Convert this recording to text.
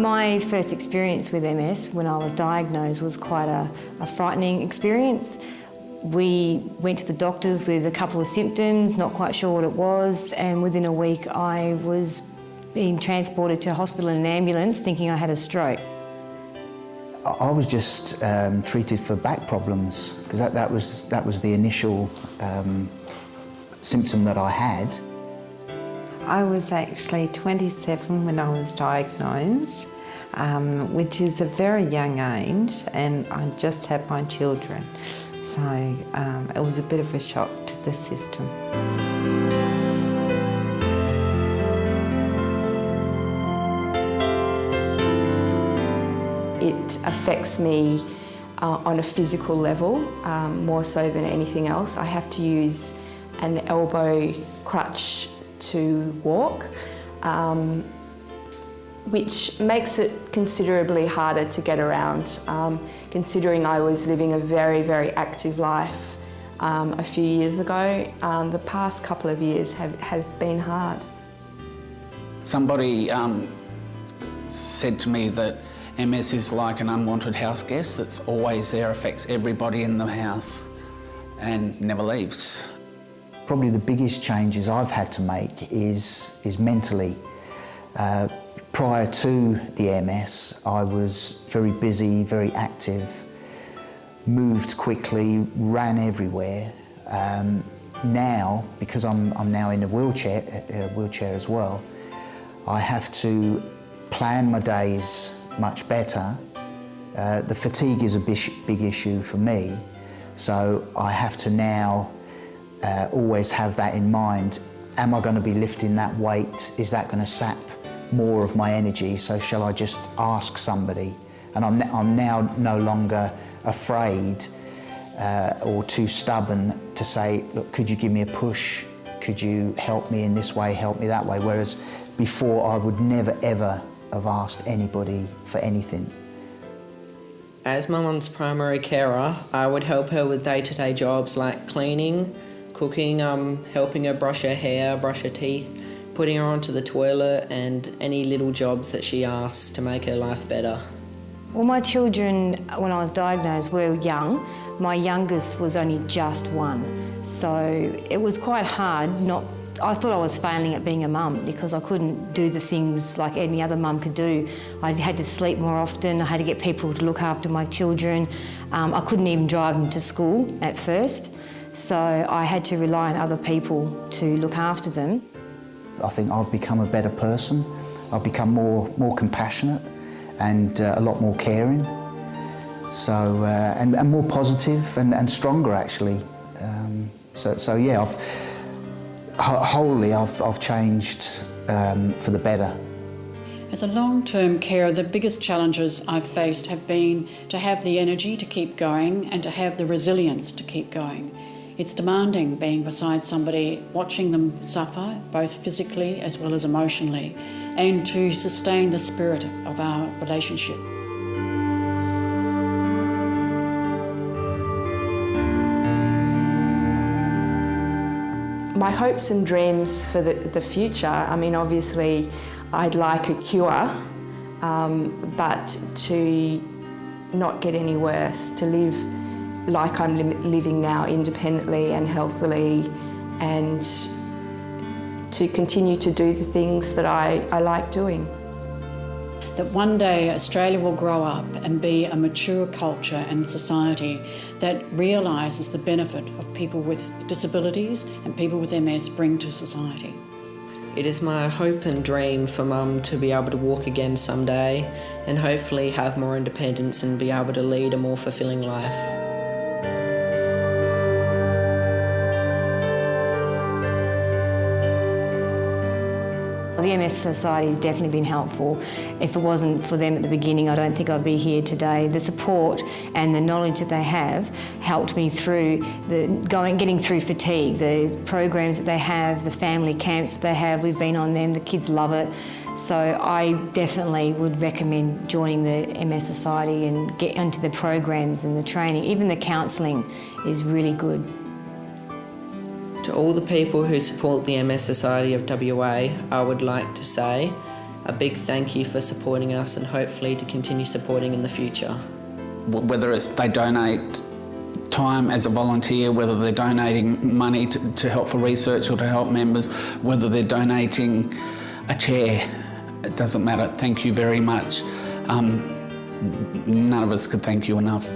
My first experience with MS when I was diagnosed was quite a frightening experience. We went to the doctors with a couple of symptoms, not quite sure what it was, and within a week I was being transported to hospital in an ambulance thinking I had a stroke. I was just treated for back problems because that was the initial symptom that I had. I was actually 27 when I was diagnosed, which is a very young age, and I just had my children. So it was a bit of a shock to the system. It affects me on a physical level, more so than anything else. I have to use an elbow crutch to walk, which makes it considerably harder to get around, considering I was living a very, very active life a few years ago. The past couple of years has been hard. Somebody said to me that MS is like an unwanted house guest that's always there, affects everybody in the house and never leaves. Probably the biggest changes I've had to make is mentally. Prior to the MS, I was very busy, very active, moved quickly, ran everywhere. Now, because I'm now in a wheelchair as well, I have to plan my days much better. The fatigue is a big issue for me, so I have to now always have that in mind. Am I going to be lifting that weight? Is that going to sap more of my energy? So shall I just ask somebody? And I'm now no longer afraid or too stubborn to say, look, could you give me a push? Could you help me in this way, help me that way? Whereas before I would never ever have asked anybody for anything. As my mum's primary carer, I would help her with day-to-day jobs like cleaning, cooking, helping her brush her hair, brush her teeth, putting her onto the toilet, and any little jobs that she asks to make her life better. Well, my children, when I was diagnosed, were young. My youngest was only just 1, so it was quite hard. I thought I was failing at being a mum because I couldn't do the things like any other mum could do. I had to sleep more often, I had to get people to look after my children. I couldn't even drive them to school at first, so I had to rely on other people to look after them. I think I've become a better person. I've become more compassionate and a lot more caring. So, and more positive and stronger actually. So yeah, I've changed for the better. As a long-term carer, the biggest challenges I've faced have been to have the energy to keep going and to have the resilience to keep going. It's demanding being beside somebody, watching them suffer, both physically as well as emotionally, and to sustain the spirit of our relationship. My hopes and dreams for the future, I mean, obviously I'd like a cure, but to not get any worse, to live like I'm living now, independently and healthily, and to continue to do the things that I like doing. That one day Australia will grow up and be a mature culture and society that realises the benefit of people with disabilities and people with MS bring to society. It is my hope and dream for Mum to be able to walk again someday and hopefully have more independence and be able to lead a more fulfilling life. The MS Society has definitely been helpful. If it wasn't for them at the beginning, I don't think I'd be here today. The support and the knowledge that they have helped me through getting through fatigue. The programs that they have, the family camps that they have, we've been on them, the kids love it. So I definitely would recommend joining the MS Society and get into the programs and the training. Even the counselling is really good. To all the people who support the MS Society of WA, I would like to say, a big thank you for supporting us and hopefully to continue supporting in the future. Whether it's they donate time as a volunteer, whether they're donating money to help for research or to help members, whether they're donating a chair, it doesn't matter. Thank you very much. None of us could thank you enough.